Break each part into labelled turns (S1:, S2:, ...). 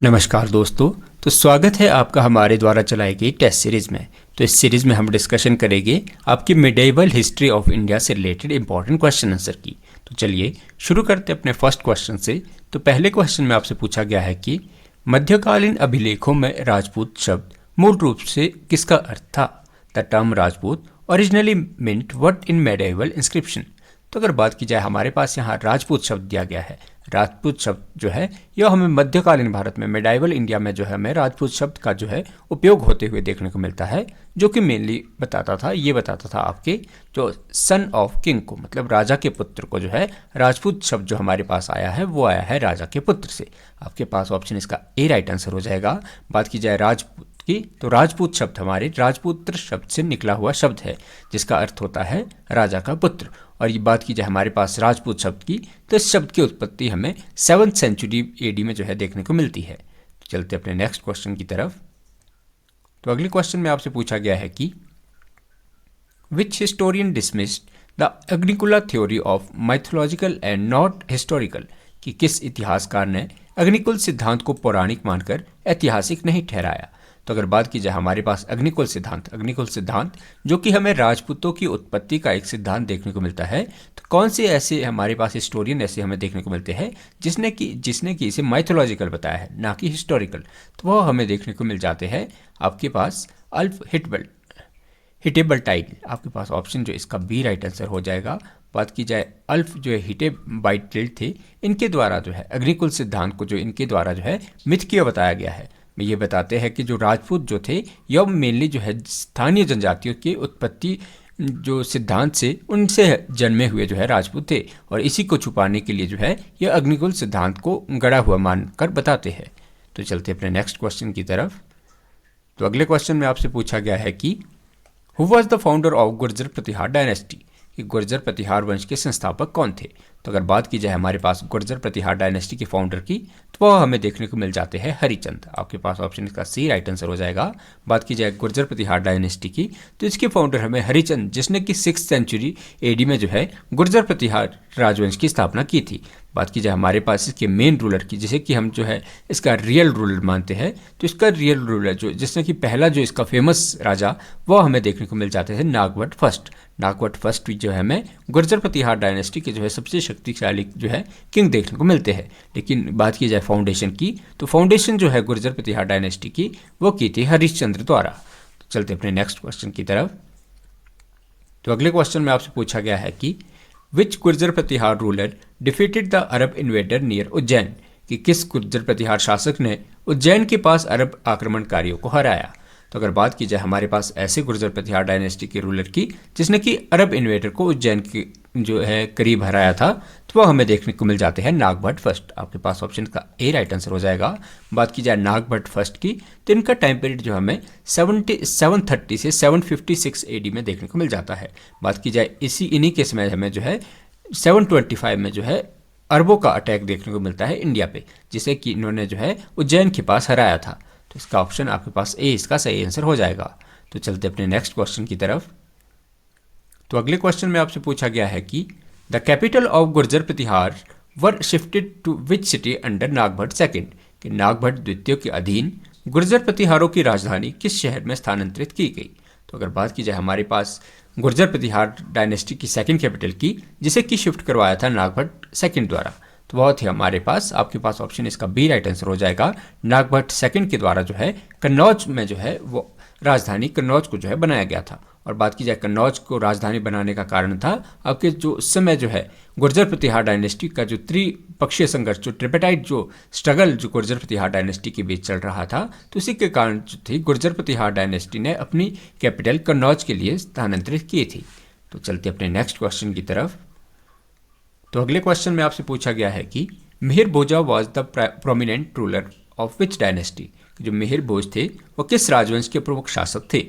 S1: नमस्कार दोस्तों। तो स्वागत है आपका हमारे द्वारा चलाई गई टेस्ट सीरीज़ में। तो इस सीरीज़ में हम डिस्कशन करेंगे आपकी मिडेवल हिस्ट्री ऑफ इंडिया से रिलेटेड इंपॉर्टेंट क्वेश्चन आंसर की। तो चलिए शुरू करते हैं अपने फर्स्ट क्वेश्चन से। तो पहले क्वेश्चन में आपसे पूछा गया है कि मध्यकालीन अभिलेखों में राजपूत शब्द मूल रूप से किसका अर्थ था। The term Rajput originally meant what in medieval inscription. तो अगर बात की जाए, हमारे पास यहाँ राजपूत शब्द दिया गया है। राजपूत शब्द जो है यह हमें मध्यकालीन भारत में मिडाइवल इंडिया में जो है हमें राजपूत शब्द का जो है उपयोग होते हुए देखने को मिलता है, जो कि मेनली बताता था आपके जो सन ऑफ किंग को, मतलब राजा के पुत्र को जो है राजपूत शब्द जो हमारे पास आया है वो आया है राजा के पुत्र से। आपके पास ऑप्शन इसका ए राइट आंसर हो जाएगा। बात की जाए राजपूत की, तो राजपूत शब्द हमारे राजपुत्र शब्द से निकला हुआ शब्द है, जिसका अर्थ होता है राजा का पुत्र। और ये बात की जाए हमारे पास राजपूत शब्द की, तो इस शब्द की उत्पत्ति हमें 7th सेंचुरी एडी में जो है देखने को मिलती है। तो चलते अपने नेक्स्ट क्वेश्चन की तरफ। तो अगले क्वेश्चन में आपसे पूछा गया है कि which historian dismissed the Agnikula theory of mythological and not historical, कि किस इतिहासकार ने अग्निकुल सिद्धांत को पौराणिक मानकर ऐतिहासिक नहीं ठहराया। तो अगर बात की जाए हमारे पास अग्निकुल सिद्धांत जो कि हमें राजपूतों की उत्पत्ति का एक सिद्धांत देखने को मिलता है, तो कौन से ऐसे हमारे पास हिस्टोरियन ऐसे हमें देखने को मिलते हैं जिसने कि इसे माइथोलॉजिकल बताया है, ना कि हिस्टोरिकल। तो वह हमें देखने को मिल जाते हैं आपके पास अल्फ हिटेबल्टाइड। आपके पास ऑप्शन जो इसका बी राइट आंसर हो जाएगा। बात की जाए अल्फ जो है हिटेबल्टाइड थे, इनके द्वारा जो है अग्निकुल सिद्धांत को जो इनके द्वारा जो है मिथकीय बताया गया है। ये बताते हैं कि जो राजपूत जो थे यह मेनली जो है स्थानीय जनजातियों की उत्पत्ति जो सिद्धांत से उनसे जन्मे हुए जो है राजपूत थे, और इसी को छुपाने के लिए जो है यह अग्निकुल सिद्धांत को गढ़ा हुआ मानकर बताते हैं। तो चलते अपने नेक्स्ट क्वेश्चन की तरफ। तो अगले क्वेश्चन में आपसे पूछा गया है कि who was the founder of Gurjara Pratihara dynasty, कि गुर्जर प्रतिहार वंश के संस्थापक कौन थे। तो अगर बात की जाए हमारे पास गुर्जर प्रतिहार डायनेस्टी के फाउंडर की, तो वह हमें देखने को मिल जाते हैं हरिचंद। आपके पास ऑप्शन इसका सी राइट आंसर हो जाएगा। बात की जाए गुर्जर प्रतिहार डायनेस्टी की, तो इसके फाउंडर हमें हरिचंद, जिसने कि 6th सेंचुरी एडी में जो है गुर्जर प्रतिहार राजवंश की स्थापना की थी। बात की जाए हमारे पास इसके मेन रूलर की, जिसे कि हम जो है इसका रियल रूलर मानते हैं, तो इसका रियल रूलर जो जिसने कि पहला जो इसका फेमस राजा वो हमें देखने को मिल जाते हैं नागवट फर्स्ट जो है हमें गुर्जर प्रतिहार डायनेस्टी के जो है सबसे शक्तिशाली जो है किंग देखने को मिलते हैं। लेकिन बात की जाए फाउंडेशन की, तो फाउंडेशन जो है गुर्जर प्रतिहार डायनेस्टी की वो की थी हरिश्चंद्र द्वारा। तो चलते अपने नेक्स्ट क्वेश्चन की तरफ। तो अगले क्वेश्चन में आपसे पूछा गया है कि which Gurjara Pratihara ruler defeated the Arab invader near Ujjain, कि किस गुर्जर प्रतिहार शासक ने उज्जैन के पास अरब आक्रमणकारियों को हराया। तो अगर बात की जाए हमारे पास ऐसे गुर्जर प्रतिहार डायनेस्टी के रूलर की जिसने कि अरब इन्वेडर को उज्जैन के जो है करीब हराया था, तो वह हमें देखने को मिल जाते हैं नागभट्ट फर्स्ट। आपके पास ऑप्शन का ए राइट आंसर हो जाएगा। बात की जाए नागभट्ट फर्स्ट की, तो इनका टाइम पीरियड जो हमें 730 से 756 एडी में देखने को मिल जाता है। बात की जाए इन्हीं के समय हमें जो है 725 में जो है अरबों का अटैक देखने को मिलता है इंडिया पे, जिसे कि इन्होंने जो है उज्जैन के पास हराया था। तो इसका ऑप्शन आपके पास ए इसका सही आंसर हो जाएगा। तो चलते अपने नेक्स्ट क्वेश्चन की तरफ। तो अगले क्वेश्चन में आपसे पूछा गया है कि the capital of Gurjara Pratihara were shifted to which city under Nagabhata second, कि नागभट्ट द्वितीय के अधीन गुर्जर प्रतिहारों की राजधानी किस शहर में स्थानांतरित की गई। तो अगर बात की जाए हमारे पास गुर्जर प्रतिहार डायनेस्टी की सेकेंड कैपिटल की, जिसे कि शिफ्ट करवाया था नागभट्ट सेकेंड द्वारा, तो वह थे हमारे पास आपके पास ऑप्शन इसका बी राइट आंसर हो जाएगा। नागभट्ट सेकंड के द्वारा जो है कन्नौज में जो है वो राजधानी कन्नौज को जो है बनाया गया था। और बात की जाए कन्नौज को राजधानी बनाने का कारण था आपके जो उस समय जो है गुर्जर प्रतिहार डायनेस्टी का जो त्रिपक्षीय संघर्ष, जो ट्रिपेटाइट जो स्ट्रगल जो गुर्जर प्रतिहार डायनेस्टी के बीच चल रहा था, तो इसी के कारण जो थी गुर्जर प्रतिहार डायनेस्टी ने अपनी कैपिटल कन्नौज के लिए स्थानांतरित की थी। तो चलते अपने नेक्स्ट क्वेश्चन की तरफ। तो अगले क्वेश्चन में आपसे पूछा गया है कि Mihir Bhoja was the prominent ruler of which dynasty, जो मिहिर भोज थे वो किस राजवंश के प्रमुख शासक थे।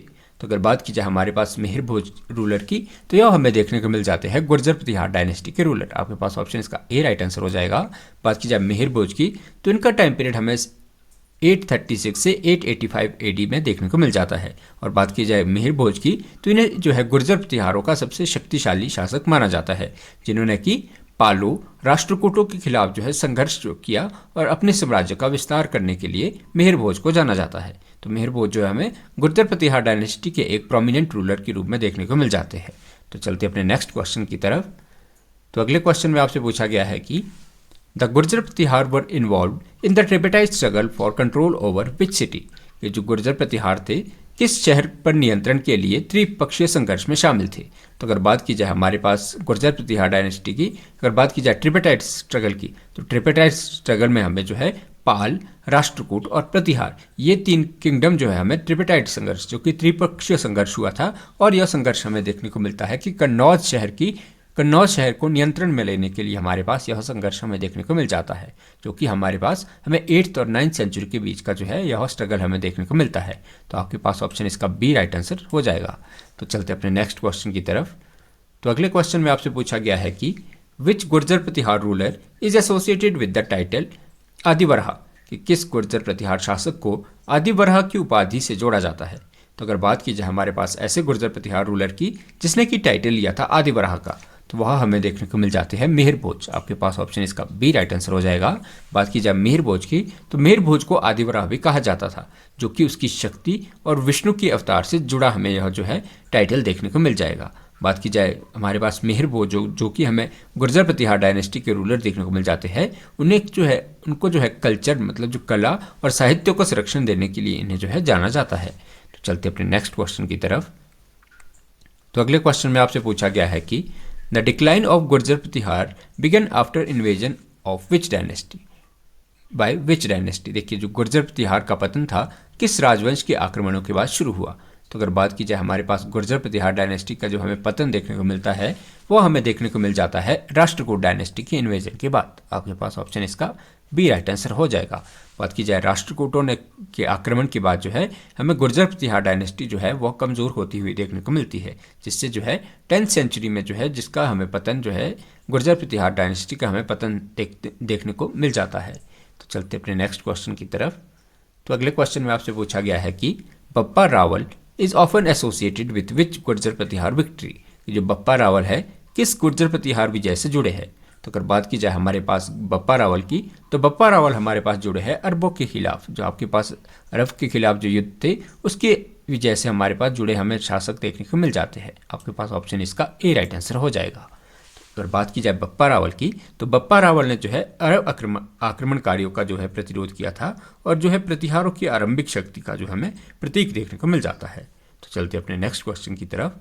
S1: तो अगर बात की जाए हमारे पास मिहिर भोज रूलर की, तो यह हमें देखने को मिल जाते हैं गुर्जर प्रतिहार डायनेस्टी के रूलर। आपके पास ऑप्शन इसका ए राइट आंसर हो जाएगा। बात की जाए मिहिर भोज की, तो इनका टाइम पीरियड हमें 836 से 885 एडी में देखने को मिल जाता है। और बात की जाए मिहिर भोज की, तो इन्हें जो है गुर्जर प्रतिहारों का सबसे शक्तिशाली शासक माना जाता है, जिन्होंने कि पालो राष्ट्रकूटों के खिलाफ जो है संघर्ष जो किया और अपने साम्राज्य का विस्तार करने के लिए मिहिर भोज को जाना जाता है। तो मिहिर भोज जो है हमें गुर्जर प्रतिहार डायनेस्टी के एक प्रोमिनेंट रूलर के रूप में देखने को मिल जाते हैं। तो चलते अपने नेक्स्ट क्वेश्चन की तरफ। तो अगले क्वेश्चन में आपसे पूछा गया है कि the Gurjara Pratihara were involve in the tripartite struggle for control over which city. ये जो गुर्जर प्रतिहार थे किस शहर पर नियंत्रण के लिए त्रिपक्षीय संघर्ष में शामिल थे। तो अगर बात की जाए हमारे पास गुर्जर प्रतिहार डायनेस्टी की, अगर बात की जाए ट्रिपेटाइट स्ट्रगल की, तो ट्रिपेटाइट स्ट्रगल में हमें जो है पाल, राष्ट्रकूट और प्रतिहार, ये 3 किंगडम जो है हमें ट्रिपेटाइट संघर्ष जो कि त्रिपक्षीय संघर्ष हुआ था। और यह संघर्ष हमें देखने को मिलता है कि कन्नौज शहर को नियंत्रण में लेने के लिए हमारे पास यह संघर्ष हमें देखने को मिल जाता है, जो कि हमारे पास हमें 8th और 9th सेंचुरी के बीच का जो है यह स्ट्रगल हमें देखने को मिलता है। तो आपके पास ऑप्शन इसका बी राइट आंसर हो जाएगा। तो चलते अपने नेक्स्ट क्वेश्चन की तरफ। तो अगले क्वेश्चन में आपसे पूछा गया है कि which Gurjara Pratihara ruler is associated with the title Adivaraha, कि किस गुर्जर प्रतिहार शासक को आदिवरहा की उपाधि से जोड़ा जाता है। तो अगर बात की जाए हमारे पास ऐसे गुर्जर प्रतिहार रूलर की जिसने की टाइटल लिया था आदिवरहा का, तो वह हमें देखने को मिल जाते हैं मिहिर भोज। आपके पास ऑप्शन इसका बी राइट आंसर हो जाएगा। बात की जाए मिहिर भोज की, तो मिहिर भोज को आदिवरहा भी कहा जाता था, जो कि उसकी शक्ति और विष्णु के अवतार से जुड़ा हमें यह जो है टाइटल देखने को मिल जाएगा। बात की जाए हमारे पास मिहिर भोज जो कि हमें गुर्जर प्रतिहार डायनेस्टी के रूलर देखने को मिल जाते हैं, उनको जो है कल्चर मतलब जो कला और साहित्य को संरक्षण देने के लिए इन्हें जो है जाना जाता है। तो चलते अपने नेक्स्ट क्वेश्चन की तरफ। तो अगले क्वेश्चन में आपसे पूछा गया है कि the decline of Gurjara Pratihara began after invasion of which dynasty by which dynasty. देखिए जो गुर्जर प्रतिहार का पतन था किस राजवंश के आक्रमणों के बाद शुरू हुआ। तो अगर बात की जाए हमारे पास गुर्जर प्रतिहार डायनेस्टी का जो हमें पतन देखने को मिलता है वो हमें देखने को मिल जाता है राष्ट्रकूट डायनेस्टी के इन्वेजन के बाद। आपके पास ऑप्शन इसका बी राइट आंसर हो जाएगा। बात की जाए राष्ट्रकूटों ने के आक्रमण के बाद जो है हमें गुर्जर प्रतिहार डायनेस्टी जो है वह कमज़ोर होती हुई देखने को मिलती है, जिससे जो है 10th सेंचुरी में जो है जिसका हमें पतन जो है गुर्जर प्रतिहार डायनेस्टी का हमें पतन देखने को मिल जाता है। तो चलते अपने नेक्स्ट क्वेश्चन की तरफ। तो अगले क्वेश्चन में आपसे पूछा गया है कि Bappa Rawal is often associated with which Gurjara Pratihara victory. जो बप्पा रावल है किस गुर्जर प्रतिहार विजय से जुड़े हैं। तो अगर बात की जाए हमारे पास बप्पा रावल की, तो बप्पा रावल हमारे पास जुड़े हैं अरबों के खिलाफ। जो आपके पास अरब के खिलाफ जो युद्ध थे उसके विजय से हमारे पास जुड़े हमें शासक देखने को मिल जाते हैं। आपके पास ऑप्शन इसका ए राइट आंसर हो जाएगा। अगर बात की जाए बप्पा रावल की, तो बप्पा रावल ने जो है अरब आक्रमणकारियों का जो है प्रतिरोध किया था और जो है प्रतिहारों की आरंभिक शक्ति का जो हमें प्रतीक देखने को मिल जाता है। तो चलते अपने नेक्स्ट क्वेश्चन की तरफ।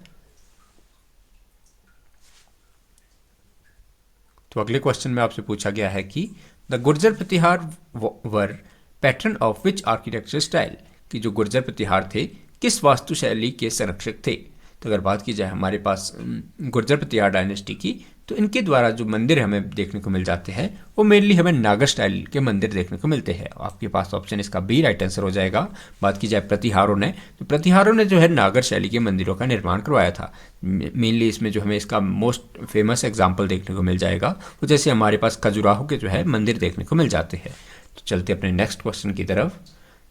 S1: तो अगले क्वेश्चन में आपसे पूछा गया है कि the Gurjara Pratihara were pattern of which architecture style, कि जो गुर्जर प्रतिहार थे किस वास्तुशैली के संरक्षक थे। तो अगर बात की जाए हमारे पास गुर्जर प्रतिहार डायनेस्टी की, तो इनके द्वारा जो मंदिर हमें देखने को मिल जाते हैं वो मेनली हमें नागर स्टाइल के मंदिर देखने को मिलते हैं। आपके पास ऑप्शन इसका बी राइट आंसर हो जाएगा। बात की जाए प्रतिहारों ने, तो प्रतिहारों ने जो है नागर शैली के मंदिरों का निर्माण करवाया था। मेनली इसमें जो हमें इसका मोस्ट फेमस एग्जाम्पल देखने को मिल जाएगा वो जैसे हमारे पास खजुराहो के जो है मंदिर देखने को मिल जाते हैं। तो चलते अपने नेक्स्ट क्वेश्चन की तरफ।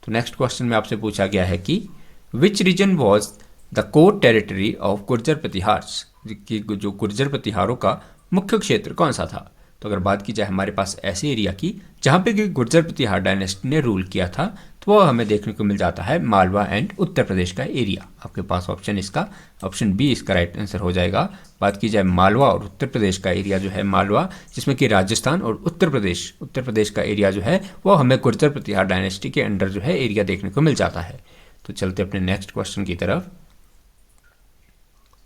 S1: तो नेक्स्ट क्वेश्चन में आपसे पूछा गया है कि which region was the core territory of Gurjara Pratiharas, कि जो गुर्जर प्रतिहारों का मुख्य क्षेत्र कौन सा था। तो अगर बात की जाए हमारे पास ऐसे एरिया की जहाँ पे कि गुर्जर प्रतिहार डायनेस्टी ने रूल किया था, तो वह हमें देखने को मिल जाता है मालवा एंड उत्तर प्रदेश का एरिया। आपके पास ऑप्शन ऑप्शन बी इसका राइट आंसर हो जाएगा। बात की जाए मालवा और उत्तर प्रदेश का एरिया जो है मालवा, जिसमें कि राजस्थान और उत्तर प्रदेश का एरिया जो है वह हमें गुर्जर प्रतिहार डायनेस्टी के अंडर जो है एरिया देखने को मिल जाता है। तो चलते अपने नेक्स्ट क्वेश्चन की तरफ।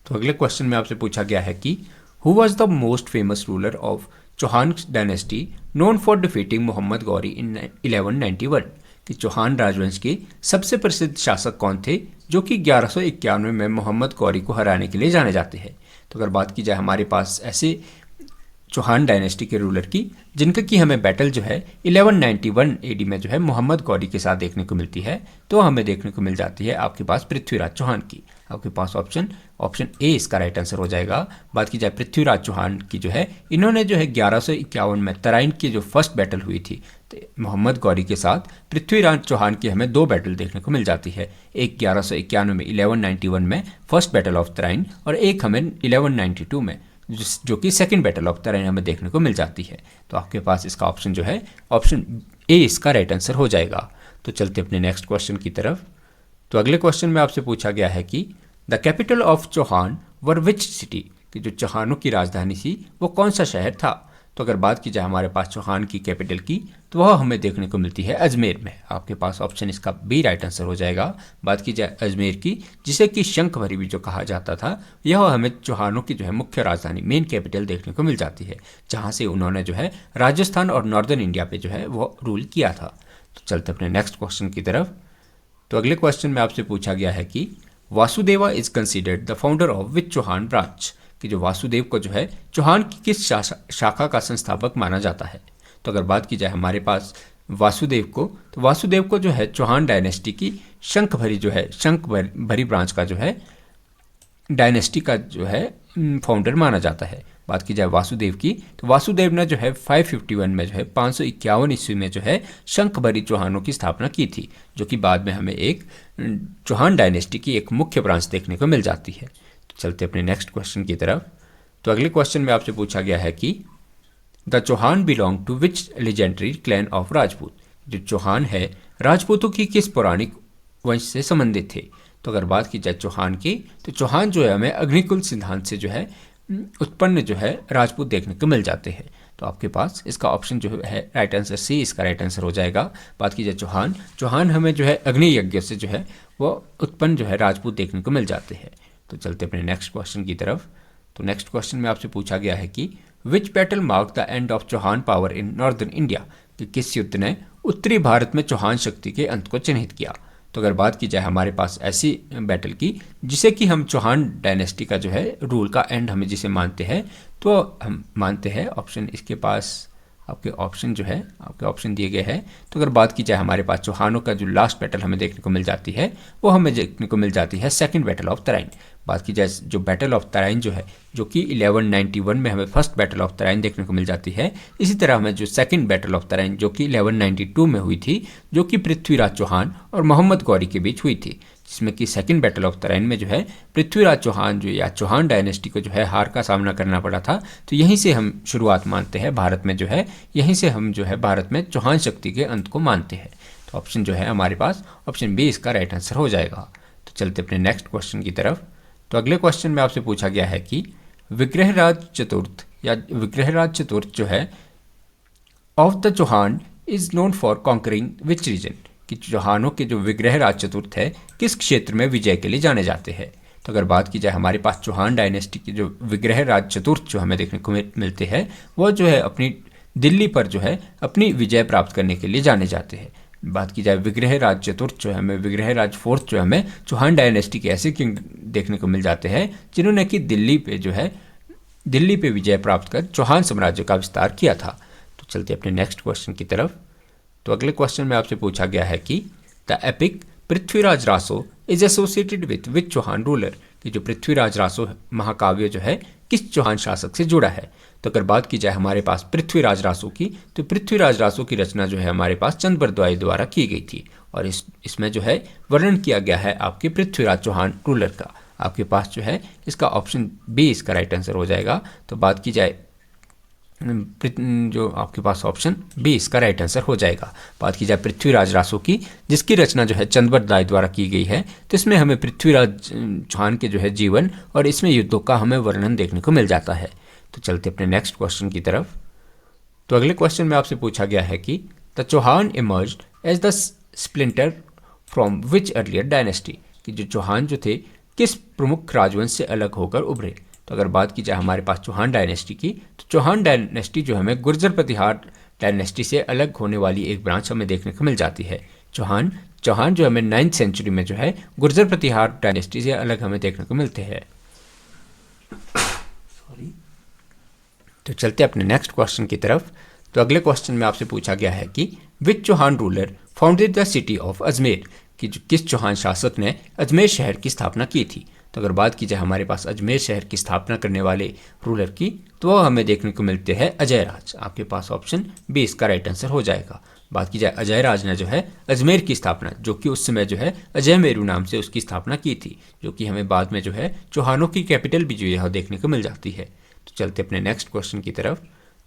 S1: तो अगले क्वेश्चन में आपसे पूछा गया है कि who was the most famous ruler of Chauhan dynasty known for defeating Mohammad Ghori in 1191, कि चौहान राजवंश के सबसे प्रसिद्ध शासक कौन थे जो कि 1191 में मोहम्मद गौरी को हराने के लिए जाने जाते हैं। तो अगर बात की जाए हमारे पास ऐसे चौहान डायनेस्टी के रूलर की जिनका कि हमें बैटल जो है 1191 एडी में जो है मोहम्मद गौरी के साथ देखने को मिलती है, तो हमें देखने को मिल जाती है आपके पास पृथ्वीराज चौहान की। आपके पास ऑप्शन ए इसका राइट आंसर हो जाएगा। बात की जाए पृथ्वीराज चौहान की जो है, इन्होंने जो है 1151 में तराइन की जो फर्स्ट बैटल हुई थी तो मोहम्मद गौरी के साथ पृथ्वीराज चौहान की हमें 2 बैटल देखने को मिल जाती है। एक 1191 में 1191 में फर्स्ट बैटल ऑफ तराइन और एक हमें 1192 में जो कि सेकंड बैटल ऑफ तराइन हमें देखने को मिल जाती है। तो आपके पास इसका ऑप्शन जो है ऑप्शन ए इसका राइट आंसर हो जाएगा। तो चलते अपने नेक्स्ट क्वेश्चन की तरफ। तो अगले क्वेश्चन में आपसे पूछा गया है कि the capital of Chauhan were which city, कि जो चौहानों की राजधानी थी वो कौन सा शहर था। तो अगर बात की जाए हमारे पास चौहान की कैपिटल की, तो वह हमें देखने को मिलती है अजमेर में। आपके पास ऑप्शन इसका बी राइट आंसर हो जाएगा। बात की जाए अजमेर की, जिसे कि शंखभरी भी जो कहा जाता था, यह हमें चौहानों की जो है मुख्य राजधानी, मेन कैपिटल देखने को मिल जाती है, जहाँ से उन्होंने जो है राजस्थान और नॉर्दर्न इंडिया पे जो है वो रूल किया था। तो चलते अपने नेक्स्ट क्वेश्चन की तरफ। तो अगले क्वेश्चन में आपसे पूछा गया है कि Vasudeva is considered the founder of which Chauhan branch, कि जो वासुदेव को जो है चौहान की किस शाखा का संस्थापक माना जाता है। तो अगर बात की जाए हमारे पास वासुदेव को, तो वासुदेव को जो है चौहान डायनेस्टी की शंख भरी ब्रांच का जो है डायनेस्टी का जो है फाउंडर माना जाता है। बात की जाए वासुदेव की, तो वासुदेव ने जो है 551 में जो है 551 ईस्वी में जो है शंखभरी चौहानों की स्थापना की थी, जो कि बाद में हमें एक चौहान डायनेस्टी की एक मुख्य ब्रांच देखने को मिल जाती है। तो चलते अपने नेक्स्ट क्वेश्चन की तरफ। तो अगले क्वेश्चन में आपसे पूछा गया है कि the Chauhan belong to which legendary clan of Rajput, जो चौहान है राजपूतों की किस पौराणिक वंश से संबंधित थे। तो अगर बात की जाए चौहान की, तो चौहान जो है हमें अग्निकुल सिद्धांत से जो है उत्पन्न जो है राजपूत देखने को मिल जाते हैं। तो आपके पास इसका ऑप्शन जो है राइट आंसर सी इसका राइट आंसर हो जाएगा। बात की जाए चौहान हमें जो है अग्नि यज्ञ से जो है वो उत्पन्न जो है राजपूत देखने को मिल जाते हैं। तो चलते अपने नेक्स्ट क्वेश्चन की तरफ। तो नेक्स्ट क्वेश्चन में आपसे पूछा गया है कि which battle mark the end of Chauhan power in northern India, कि किस युद्ध ने उत्तरी भारत में चौहान शक्ति के अंत को चिन्हित किया। तो अगर बात की जाए हमारे पास ऐसी बैटल की जिसे कि हम चौहान डायनेस्टी का जो है रूल का एंड हमें जिसे मानते हैं, तो हम मानते हैं ऑप्शन इसके पास आपके ऑप्शन जो है आपके ऑप्शन दिए गए हैं। तो अगर बात की जाए हमारे पास चौहानों का जो लास्ट बैटल हमें देखने को मिल जाती है, वो हमें देखने को मिल जाती है सेकंड बैटल ऑफ तराइन। बात की जाए जो बैटल ऑफ तराइन जो है, जो कि 1191 में हमें फर्स्ट बैटल ऑफ तराइन देखने को मिल जाती है, इसी तरह हमें जो सेकंड बैटल ऑफ तराइन जो कि 1192 में हुई थी, जो कि पृथ्वीराज चौहान और मोहम्मद गौरी के बीच हुई थी, जिसमें कि सेकंड बैटल ऑफ तराइन में जो है पृथ्वीराज चौहान जो या चौहान डायनेस्टी को जो है हार का सामना करना पड़ा था। तो यहीं से हम शुरुआत मानते हैं भारत में जो है, यहीं से हम जो है भारत में चौहान शक्ति के अंत को मानते हैं। तो ऑप्शन जो है हमारे पास ऑप्शन बी इसका राइट आंसर हो जाएगा। तो चलते अपने नेक्स्ट क्वेश्चन की तरफ। तो अगले क्वेश्चन में आपसे पूछा गया है कि विग्रहराज चतुर्थ जो है of the Chauhan is known for conquering which region, कि चौहानों के जो विग्रहराज चतुर्थ है किस क्षेत्र में विजय के लिए जाने जाते हैं। तो अगर बात की जाए हमारे पास चौहान डायनेस्टी के जो विग्रहराज चतुर्थ जो हमें देखने को मिलते हैं, वो जो है अपनी दिल्ली पर जो है अपनी विजय प्राप्त करने के लिए जाने जाते हैं। बात की जाए विग्रहराज चतुर्थ जो है हमें विग्रहराज फोर्थ जो हमें चौहान डायनेस्टी के ऐसे किंग देखने को मिल जाते हैं जिन्होंने कि दिल्ली पे विजय प्राप्त कर चौहान साम्राज्य का विस्तार किया था। तो चलते अपने नेक्स्ट क्वेश्चन की तरफ। तो अगले क्वेश्चन में आपसे पूछा गया है कि the epic Prithviraj Raso is associated with Chauhan ruler, कि जो पृथ्वीराज रासो महाकाव्य जो है किस चौहान शासक से जुड़ा है। तो अगर बात की जाए हमारे पास पृथ्वीराज रासो की, तो पृथ्वीराज रासो की रचना जो है हमारे पास चंद बरदोई द्वारा की गई थी, और इसमें जो है वर्णन किया गया है आपके पृथ्वीराज चौहान रूलर का। आपके पास जो है इसका ऑप्शन बी इसका राइट आंसर हो जाएगा। तो बात की जाए जो आपके पास ऑप्शन बी इसका राइट आंसर हो जाएगा। बात की जाए पृथ्वीराज रासो की, जिसकी रचना जो है चंदबर दाई द्वारा की गई है, तो इसमें हमें पृथ्वीराज चौहान के जो है जीवन और इसमें युद्धों का हमें वर्णन देखने को मिल जाता है। तो चलते अपने नेक्स्ट क्वेश्चन की तरफ। तो अगले क्वेश्चन में आपसे पूछा गया है कि the Chauhan emerged as the splinter from which earlier dynasty, कि जो चौहान जो थे किस प्रमुख राजवंश से अलग होकर उभरे। तो अगर बात की जाए हमारे पास चौहान डायनेस्टी की, तो चौहान डायनेस्टी जो हमें गुर्जर प्रतिहार डायनेस्टी से अलग होने वाली एक ब्रांच हमें देखने को मिल जाती है। चौहान जो हमें 9th सेंचुरी में जो है गुर्जर प्रतिहार डायनेस्टी से अलग हमें देखने को मिलते हैं। तो चलते अपने नेक्स्ट क्वेश्चन की तरफ। तो अगले क्वेश्चन में आपसे पूछा गया है कि which Chauhan ruler founded the city of Ajmer, कि किस चौहान शासक ने अजमेर शहर की स्थापना की थी। तो अगर बात की जाए हमारे पास अजमेर शहर की स्थापना करने वाले रूलर की, तो वह हमें देखने को मिलते हैं अजय राज। आपके पास ऑप्शन बी इसका राइट आंसर हो जाएगा। बात की जाए अजय राज ने जो है अजमेर की स्थापना, जो कि उस समय जो है अजय मेरू नाम से उसकी स्थापना की थी, जो कि हमें बाद में जो है चौहानों की कैपिटल भी जो है देखने को मिल जाती है। तो चलते अपने नेक्स्ट क्वेश्चन की तरफ।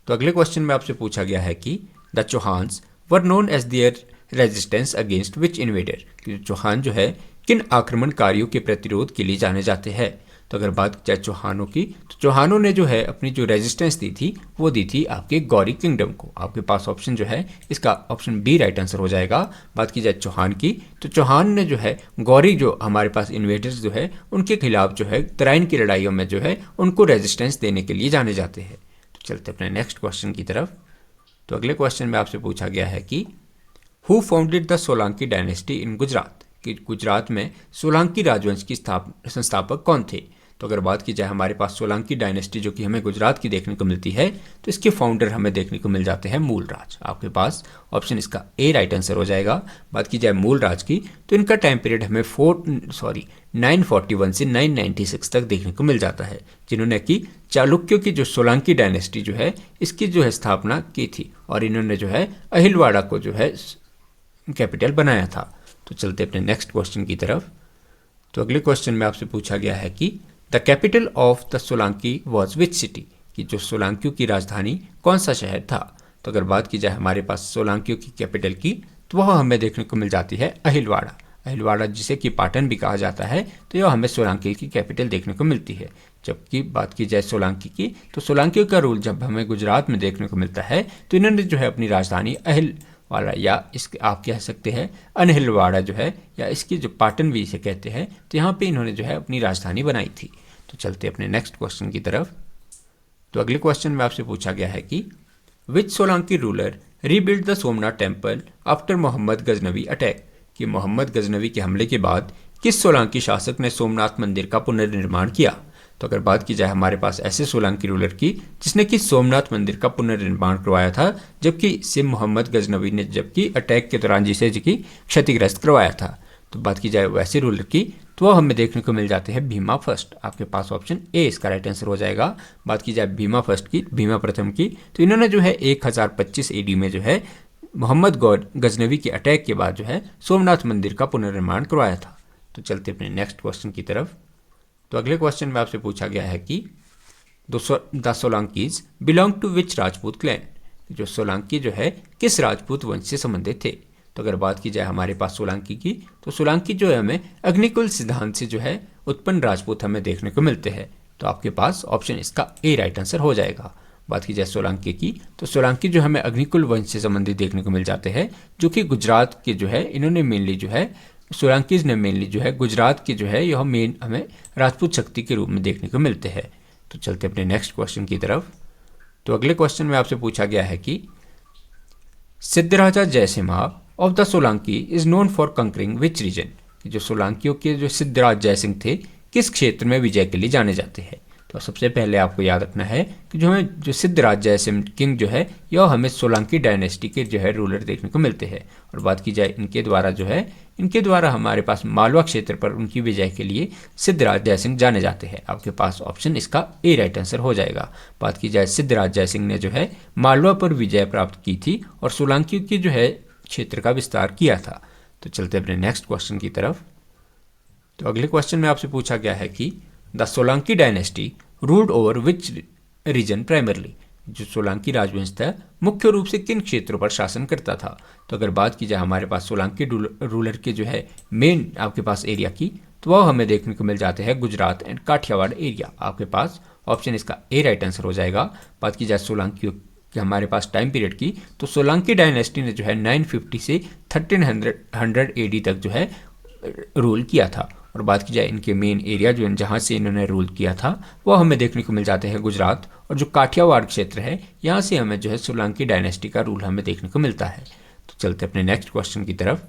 S1: तो अगले क्वेश्चन में आपसे पूछा गया है कि the Chauhans were known as their resistance against which invader, कि चौहान जो है किन आक्रमणकारियों के प्रतिरोध के लिए जाने जाते हैं। तो अगर बात की जाए चौहानों की, तो चौहानों ने जो है अपनी जो रेजिस्टेंस दी थी वो दी थी आपके गौरी किंगडम को। आपके पास ऑप्शन जो है इसका ऑप्शन बी राइट आंसर हो जाएगा। बात की जाए चौहान की, तो चौहान ने जो है गौरी जो हमारे पास इन्वेडर्स जो है उनके खिलाफ जो है तराइन की लड़ाइयों में जो है उनको रेजिस्टेंस देने के लिए जाने जाते हैं। तो चलते अपने नेक्स्ट क्वेश्चन की तरफ। तो अगले क्वेश्चन में आपसे पूछा गया है कि who founded the Solanki dynasty in Gujarat, कि गुजरात में सोलंकी राजवंश की संस्थापक कौन थे। तो अगर बात की जाए हमारे पास सोलंकी डायनेस्टी जो कि हमें गुजरात की देखने को मिलती है, तो इसके फाउंडर हमें देखने को मिल जाते हैं मूलराज। आपके पास ऑप्शन इसका ए राइट आंसर हो जाएगा। बात की जाए मूलराज की, तो इनका टाइम पीरियड हमें 941 से 996 तक देखने को मिल जाता है, जिन्होंने कि चालुक्यों की जो सोलंकी डायनेस्टी जो है इसकी जो है स्थापना की थी, और इन्होंने जो है अहिलवाड़ा को जो है कैपिटल बनाया था। तो चलते अपने नेक्स्ट क्वेश्चन की तरफ। तो अगले क्वेश्चन में आपसे पूछा गया है कि the capital of the Solanki was which city, कि जो सोलंकियों की राजधानी कौन सा शहर था। तो अगर बात की जाए हमारे पास सोलंकियों की कैपिटल की, तो वह हमें देखने को मिल जाती है अहिलवाड़ा। अहिलवाड़ा जिसे कि पाटन भी कहा जाता है, तो यह हमें सोलंकी की कैपिटल देखने को मिलती है। जबकि बात की जाए सोलंकी की, तो सोलंकियों का रूल जब हमें गुजरात में देखने को मिलता है, तो इन्होंने जो है अपनी राजधानी अहिलवाड़ा या इसके आप कह सकते हैं अनहिलवाड़ा जो है, या इसकी जो पाटन भी इसे कहते हैं, तो यहाँ पे इन्होंने जो है अपनी राजधानी बनाई थी। तो चलते अपने नेक्स्ट क्वेश्चन की तरफ। तो अगले क्वेश्चन में आपसे पूछा गया है कि which Solanki ruler rebuild the Somnath temple after Mohammad Ghaznavi attack, कि मोहम्मद गजनवी के हमले के बाद किस सोलंकी शासक ने सोमनाथ मंदिर का पुनर्निर्माण किया। तो अगर बात की जाए हमारे पास ऐसे सोलंकी रूलर की जिसने कि सोमनाथ मंदिर का पुनर्निर्माण करवाया था, जबकि सिम मोहम्मद गजनवी ने जबकि अटैक के दौरान जिसे की क्षतिग्रस्त करवाया था। तो बात की जाए वैसे रूलर की, तो वह हमें देखने को मिल जाते हैं भीमा फर्स्ट। आपके पास ऑप्शन ए इसका राइट आंसर हो जाएगा। बात की जाए भीमा फर्स्ट की, भीमा प्रथम की, तो इन्होंने जो है 1025 एडी में जो है मोहम्मद गजनवी के अटैक के बाद जो है सोमनाथ मंदिर का पुनर्निर्माण करवाया था। तो चलते अपने नेक्स्ट क्वेश्चन की तरफ। तो अगले क्वेश्चन में आपसे पूछा गया है कि the Solankis belong to which Rajput clan, जो सोलंकी जो है किस राजपूत वंश से संबंधित थे। तो अगर बात की जाए हमारे पास सोलंकी की, तो सोलंकी जो है हमें अग्निकुल सिद्धांत से जो है उत्पन्न राजपूत हमें देखने को मिलते हैं। तो आपके पास ऑप्शन इसका ए राइट आंसर हो जाएगा। बात की जाए सोलंकी की, तो सोलंकी जो हमें अग्निकुल वंश से संबंधित देखने को मिल जाते हैं, जो कि गुजरात के जो है इन्होंने मेनली जो है सोलंकीज ने मेनली जो है गुजरात के जो है यह मेन हमें राजपूत शक्ति के रूप में देखने को मिलते हैं। तो चलते अपने नेक्स्ट क्वेश्चन की तरफ। तो अगले क्वेश्चन में आपसे पूछा गया है कि Siddharaja Jayasimha of the Solanki is known for conquering which region, जो सोलंकियों के जो सिद्धराज जयसिंह थे किस क्षेत्र में विजय के लिए जाने जाते हैं। तो सबसे पहले आपको याद रखना है कि जो हमें जो सिद्धराज जयसिंह किंग जो है यह हमें सोलंकी डायनेस्टी के जो है रूलर देखने को मिलते हैं। और बात की जाए इनके द्वारा जो है इनके द्वारा हमारे पास मालवा क्षेत्र पर उनकी विजय के लिए सिद्धराज जयसिंह जाने जाते हैं। आपके पास ऑप्शन इसका ए राइट आंसर हो जाएगा। बात की जाए सिद्धराज जयसिंह ने जो है मालवा पर विजय प्राप्त की थी और सोलंकी की जो है क्षेत्र का विस्तार किया था। तो चलते अपने नेक्स्ट क्वेश्चन की तरफ। तो अगले क्वेश्चन में आपसे पूछा गया है कि the Solanki dynasty ruled over which region primarily, जो सोलंकी राजवंश था मुख्य रूप से किन क्षेत्रों पर शासन करता था। तो अगर बात की जाए हमारे पास सोलंकी रूलर के जो है मेन आपके पास एरिया की, तो वह हमें देखने को मिल जाते हैं गुजरात एंड काठियावाड़ एरिया। आपके पास ऑप्शन इसका ए राइट आंसर हो जाएगा। बात की जाए सोलंकी कि हमारे पास टाइम पीरियड की, तो सोलंकी डायनेस्टी ने जो है 950 से 1300 एडी तक जो है रूल किया था। और बात की जाए इनके मेन एरिया जो जहाँ से इन्होंने रूल किया था वो हमें देखने को मिल जाते हैं गुजरात, और जो काठियावाड़ क्षेत्र है यहाँ से हमें जो है सोलंकी डायनेस्टी का रूल हमें देखने को मिलता है। तो चलते अपने नेक्स्ट क्वेश्चन की तरफ।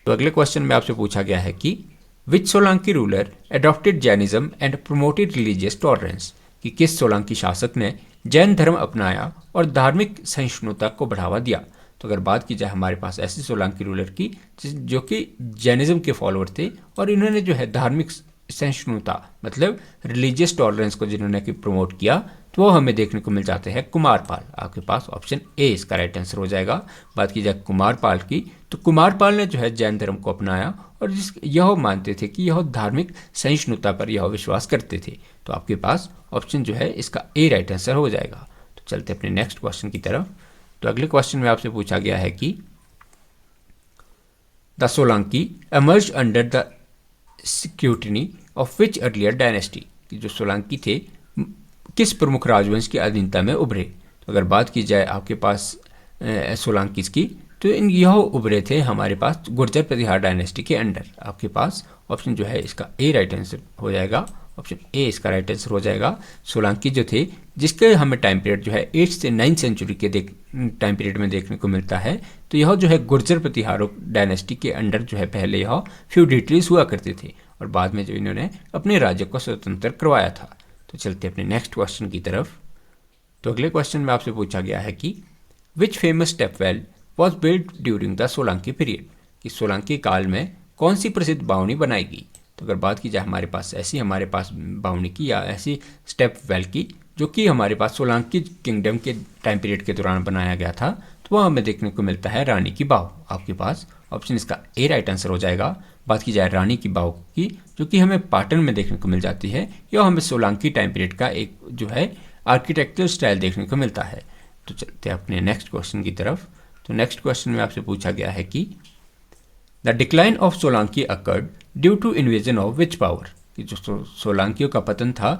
S1: तो अगले क्वेश्चन में आपसे पूछा गया है कि which Solanki ruler adopted Jainism and promoted religious tolerance, कि किस सोलंकी शासक ने जैन धर्म अपनाया और धार्मिक सहिष्णुता को बढ़ावा दिया। तो अगर बात की जाए हमारे पास ऐसे सोलंकी रूलर की जो कि जैनिज्म के फॉलोअर थे और इन्होंने जो है धार्मिक सहिष्णुता मतलब रिलीजियस टॉलरेंस को जिन्होंने कि प्रमोट किया, तो वो हमें देखने को मिल जाते हैं कुमारपाल। आपके पास ऑप्शन ए इसका राइट आंसर हो जाएगा। बात की जाए कुमारपाल की, तो कुमारपाल ने जो है जैन धर्म को अपनाया और यह मानते थे कि यह धार्मिक सहिष्णुता पर यह विश्वास करते थे। तो आपके पास ऑप्शन जो है इसका ए राइट आंसर हो जाएगा। तो चलते अपने नेक्स्ट क्वेश्चन की तरफ। तो अगले क्वेश्चन में आपसे पूछा गया है कि the Solanki emerge under the scrutiny of which earlier dynasty, कि जो सोलंकी थे किस प्रमुख राजवंश की अधीनता में उभरे। तो अगर बात की जाए आपके पास सोलंकीस की, तो यह उभरे थे हमारे पास गुर्जर प्रतिहार डायनेस्टी के अंडर। आपके पास ऑप्शन जो है इसका ए राइट आंसर हो जाएगा। ऑप्शन ए इसका राइट आंसर हो जाएगा। सोलंकी जो थे जिसके हमें टाइम पीरियड जो है 8 से 9 सेंचुरी के टाइम पीरियड में देखने को मिलता है, तो यह जो है गुर्जर प्रतिहारों डायनेस्टी के अंडर जो है पहले यह फ्यूडेटरीज हुआ करते थे और बाद में जो इन्होंने अपने राज्य को स्वतंत्र करवाया था। तो चलते अपने नेक्स्ट क्वेश्चन की तरफ। तो अगले क्वेश्चन में आपसे पूछा गया है कि which famous step well was build during the Solanki period, कि सोलंकी काल में कौन सी प्रसिद्ध बावनी बनाई गई। तो अगर बात की जाए हमारे पास बावनी की या ऐसी स्टेप वेल की जो कि हमारे पास सोलंकी किंगडम के टाइम पीरियड के दौरान बनाया गया था, तो वह हमें देखने को मिलता है रानी की बाव। आपके पास ऑप्शन इसका ए राइट आंसर हो जाएगा। बात की जाए रानी की बाव की, जो कि हमें पाटन में देखने को मिल जाती है, यह हमें सोलंकी टाइम पीरियड का एक जो है आर्किटेक्चरल स्टाइल देखने को मिलता है। तो चलते हैं अपने नेक्स्ट क्वेश्चन की तरफ। तो नेक्स्ट क्वेश्चन में आपसे पूछा गया है कि the decline of Solanki occurred due to invasion of which power, कि जो सोलंकियों का पतन था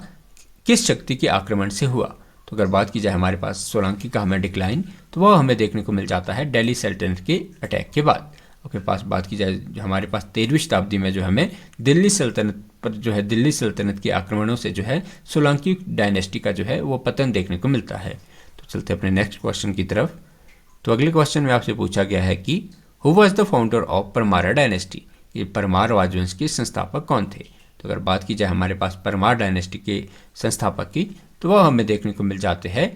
S1: किस शक्ति के आक्रमण से हुआ। तो अगर बात की जाए हमारे पास सोलंकी का हमें डिक्लाइन, तो वह हमें देखने को मिल जाता है दिल्ली सल्तनत के अटैक के बाद। आपके पास बात की जाए हमारे पास 13वीं शताब्दी में जो हमें दिल्ली सल्तनत पर जो है दिल्ली सल्तनत के आक्रमणों से जो है सोलंकी डायनेस्टी का जो है वो पतन देखने को मिलता है। तो चलते अपने नेक्स्ट क्वेश्चन की तरफ। तो अगले क्वेश्चन में आपसे पूछा गया है कि who was the founder of Parmar dynasty, ये परमार राजवंश के संस्थापक कौन थे। तो अगर बात की जाए हमारे पास परमार डायनेस्टी के संस्थापक की, तो वह हमें देखने को मिल जाते हैं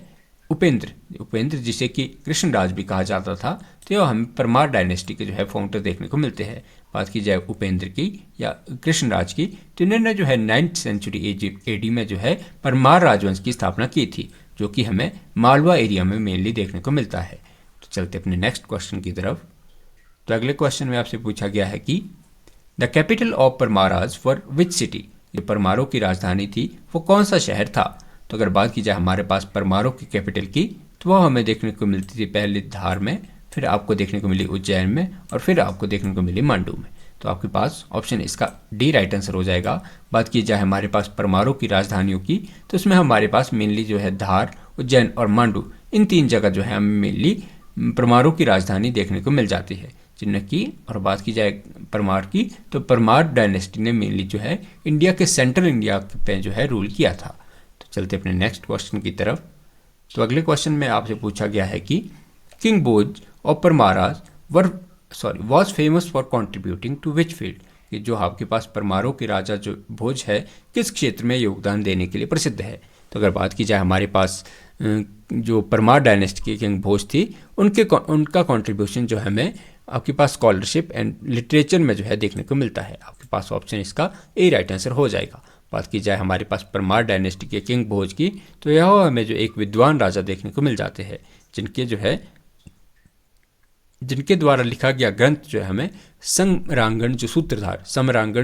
S1: उपेंद्र जिसे कि कृष्णराज भी कहा जाता था। तो यह हमें परमार डायनेस्टी के जो है फाउंडर देखने को मिलते हैं। बात की जाए उपेंद्र की या कृष्णराज की, तो इन्होंने जो है 9th सेंचुरी एडी में जो है परमार राजवंश की स्थापना की थी, जो कि हमें मालवा एरिया में मेनली देखने को मिलता है। तो चलते अपने नेक्स्ट क्वेश्चन की तरफ। तो अगले क्वेश्चन में आपसे पूछा गया है कि the capital of Paramaras for which city, जो परमारों की राजधानी थी वो कौन सा शहर था। तो अगर बात की जाए हमारे पास परमारों की कैपिटल की, तो वह हमें देखने को मिलती थी पहले धार में, फिर आपको देखने को मिली उज्जैन में और फिर आपको देखने को मिली मांडू में। तो आपके पास ऑप्शन इसका डी राइट आंसर हो जाएगा। बात की जाए हमारे पास परमारों की राजधानियों की, तो इसमें हमारे पास मेनली जो है धार, उज्जैन और मांडू, इन 3 जगह जो है हमें मेनली परमारों की राजधानी देखने को मिल जाती है जिनकी की। और बात की जाए परमार की, तो परमार डायनेस्टी ने मेनली जो है इंडिया के सेंट्रल इंडिया पे जो है रूल किया था। तो चलते अपने नेक्स्ट क्वेश्चन की तरफ। तो अगले क्वेश्चन में आपसे पूछा गया है कि king Bhoj of Paramaras was famous for contributing to which field, कि जो आपके पास परमारों के राजा जो भोज है किस क्षेत्र में योगदान देने के लिए प्रसिद्ध है। तो अगर बात की जाए हमारे पास जो परमार डायनेस्टी की किंग भोज थी, उनका कंट्रीब्यूशन जो हमें आपके पास स्कॉलरशिप एंड लिटरेचर में जो है देखने को मिलता है। आपके पास ऑप्शन इसका ए राइट आंसर हो जाएगा। बात की जाए हमारे पास परमार डायनेस्टी के किंग भोज की, तो यह हमें जो एक विद्वान राजा देखने को मिल जाते हैं जिनके द्वारा लिखा गया ग्रंथ जो है हमें समरांगण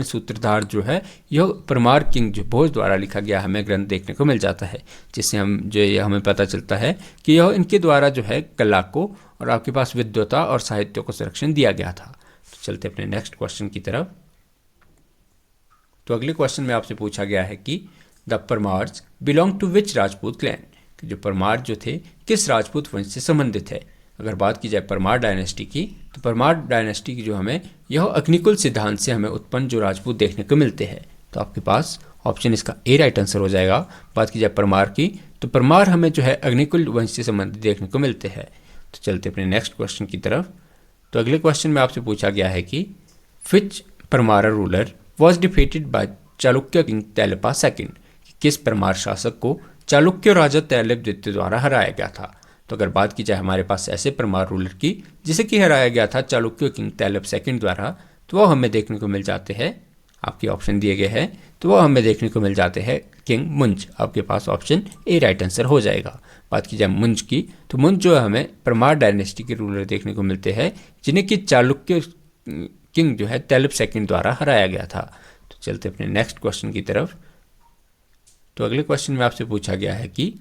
S1: सूत्रधार जो है यह परमार किंग जो भोज द्वारा लिखा गया हमें ग्रंथ देखने को मिल जाता है, जिससे हमें पता चलता है कि यह इनके द्वारा जो है कला को और आपके पास विद्वता और साहित्य को संरक्षण दिया गया था। तो चलते अपने नेक्स्ट क्वेश्चन की तरफ। तो अगले क्वेश्चन में आपसे पूछा गया है कि the Paramars belong to which Rajput clan, कि जो परमार जो थे किस राजपूत वंश से संबंधित है। अगर बात की जाए परमार डायनेस्टी की, तो परमार डायनेस्टी की जो हमें यह अग्निकुल सिद्धांत से हमें उत्पन्न जो राजपूत देखने को मिलते हैं। तो आपके पास ऑप्शन इसका ए राइट आंसर हो जाएगा। बात की जाए परमार की, तो परमार हमें जो है अग्निकुल वंश से संबंधित देखने को मिलते हैं। तो चलते अपने नेक्स्ट क्वेश्चन की तरफ। तो अगले क्वेश्चन में आपसे पूछा गया है कि which Parmar ruler was defeated by Chalukya king Tailapa second, किस परमार शासक को चालुक्य राजा तैलप द्वितीय द्वारा हराया गया था। तो अगर बात की जाए हमारे पास ऐसे परमार रूलर की जिसे कि हराया गया था चालुक्य किंग तैलप सेकंड द्वारा, तो वह हमें देखने को मिल जाते हैं आपके ऑप्शन दिए गए हैं तो वो हमें देखने को मिल जाते हैं किंग मुंज। आपके पास ऑप्शन ए राइट आंसर हो जाएगा। बात की जाए मुंज की, तो मुंज जो है हमें परमार डायनेस्टी के रूलर देखने को मिलते हैं, जिन्हें कि चालुक्य किंग जो है तैलप सेकंड द्वारा हराया गया था। तो चलते अपने नेक्स्ट क्वेश्चन की तरफ। तो अगले क्वेश्चन में आपसे पूछा गया है कि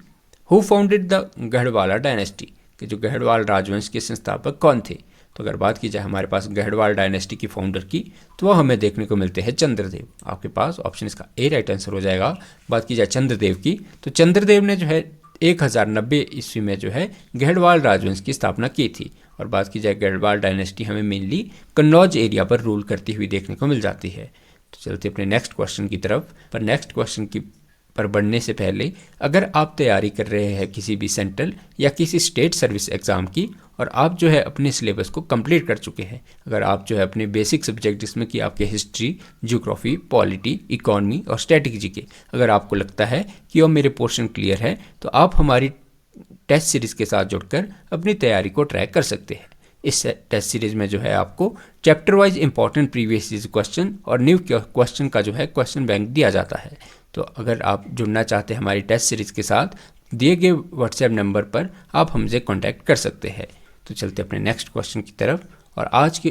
S1: हु फाउंडेड द गढ़वाला डायनेस्टी, कि जो गढ़वाल राजवंश के संस्थापक कौन थे। तो अगर बात की जाए हमारे पास गढ़वाल डायनेस्टी की फाउंडर की, तो वह हमें देखने को मिलते हैं चंद्रदेव। आपके पास ऑप्शन इसका ए राइट आंसर हो जाएगा। बात की जाए चंद्रदेव की, तो चंद्रदेव ने जो है 1090 ईस्वी में जो है गढ़वाल राजवंश की स्थापना की थी। और बात की जाए गढ़वाल डायनेस्टी हमें मेनली कन्नौज एरिया पर रूल करती हुई देखने को मिल जाती है। तो चलते अपने नेक्स्ट क्वेश्चन की तरफ। पर नेक्स्ट क्वेश्चन की पर बढ़ने से पहले, अगर आप तैयारी कर रहे हैं किसी भी सेंट्रल या किसी स्टेट सर्विस एग्ज़ाम की, और आप जो है अपने सिलेबस को कंप्लीट कर चुके हैं, अगर आप जो है अपने बेसिक सब्जेक्ट जिसमें कि आपके हिस्ट्री, ज्योग्राफी, पॉलिटी, इकोनॉमी और स्ट्रेटेजी के, अगर आपको लगता है कि वो मेरे पोर्शन क्लियर है, तो आप हमारी टेस्ट सीरीज़ के साथ जुड़कर अपनी तैयारी को ट्रैक कर सकते हैं। इस टेस्ट सीरीज में जो है आपको chapter wise important previous question और न्यू क्वेश्चन का जो है क्वेश्चन बैंक दिया जाता है। तो अगर आप जुड़ना चाहते हैं हमारी टेस्ट सीरीज के साथ, दिए गए व्हाट्सएप नंबर पर आप हमसे कांटेक्ट कर सकते हैं। तो चलते अपने नेक्स्ट क्वेश्चन की तरफ। और आज के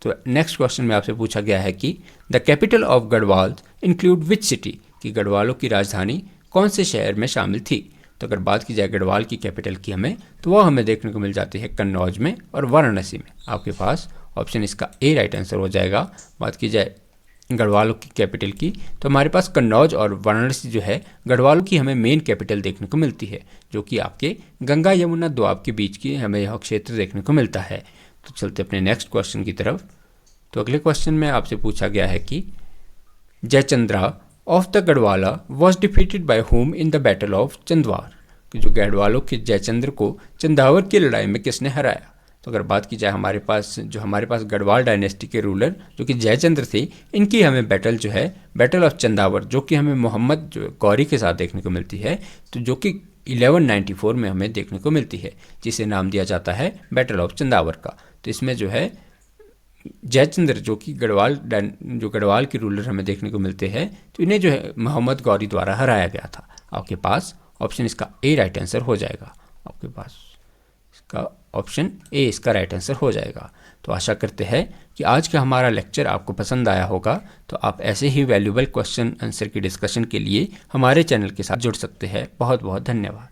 S1: तो नेक्स्ट क्वेश्चन में आपसे पूछा गया है कि the capital of Garhwal include which city, कि गढ़वालों की राजधानी कौन से शहर में शामिल थी। तो अगर बात की जाए गढ़वाल की कैपिटल की हमें, तो वह हमें देखने को मिल जाती है कन्नौज में और वाराणसी में। आपके पास ऑप्शन इसका ए राइट आंसर हो जाएगा। बात की जाए गढ़वालों की कैपिटल की, तो हमारे पास कन्नौज और वाराणसी जो है गढ़वालों की हमें मेन कैपिटल देखने को मिलती है, जो कि आपके गंगा यमुना दोआब के बीच की हमें यह क्षेत्र देखने को मिलता है। तो चलते अपने नेक्स्ट क्वेश्चन की तरफ। तो अगले क्वेश्चन में आपसे पूछा गया है कि Jayachandra of the Gahadavala was defeated by whom in the battle of Chandawar, कि जो गढ़वालों के जयचंद्र को चंदावर की लड़ाई में किसने हराया। तो अगर बात की जाए हमारे पास गढ़वाल डायनेस्टी के रूलर जो कि जयचंद्र थे, इनकी हमें बैटल जो है बैटल ऑफ चंदावर, जो कि हमें मोहम्मद जो गौरी के साथ देखने को मिलती है, तो जो कि 1194 में हमें देखने को मिलती है, जिसे नाम दिया जाता है बैटल ऑफ चंदावर का। तो इसमें जो है जयचंद्र जो कि गढ़वाल के रूलर हमें देखने को मिलते हैं, तो इन्हें जो है मोहम्मद गौरी द्वारा हराया गया था। आपके पास ऑप्शन इसका ए राइट आंसर हो जाएगा। आपके पास इसका ऑप्शन ए इसका राइट आंसर हो जाएगा। तो आशा करते हैं कि आज का हमारा लेक्चर आपको पसंद आया होगा। तो आप ऐसे ही वैल्यूएबल क्वेश्चन आंसर की डिस्कशन के लिए हमारे चैनल के साथ जुड़ सकते हैं। बहुत बहुत धन्यवाद।